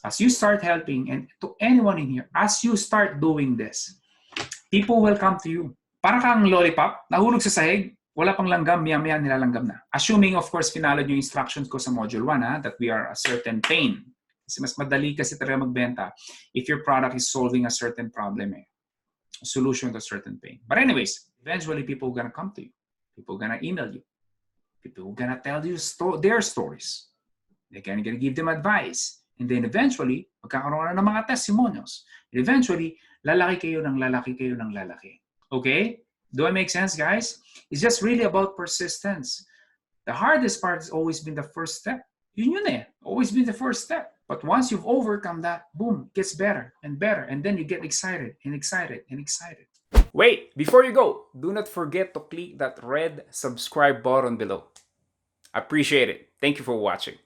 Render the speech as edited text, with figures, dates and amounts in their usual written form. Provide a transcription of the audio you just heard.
As you start helping, and to anyone in here, as you start doing this, people will come to you. Para kang lollipop, nahulog sa sahig, wala pang langgam, maya-maya nilalanggam na. Assuming, of course, finalad yung instructions ko sa Module 1, that we are a certain pain. Kasi mas madali kasi talaga magbenta if your product is solving a certain problem, a solution to a certain pain. But anyways, eventually people are gonna come to you. People are gonna email you. People are gonna tell you their stories. They're gonna give them advice. And then eventually, magkakaroon na ng mga testimonials. And eventually, lalaki kayo ng lalaki kayo ng lalaki. Okay? Do I make sense, guys? It's just really about persistence. The hardest part has always been the first step. Yun eh. Always been the first step. But once you've overcome that, boom, it gets better and better. And then you get excited and excited and excited. Wait, before you go, do not forget to click that red subscribe button below. Appreciate it. Thank you for watching.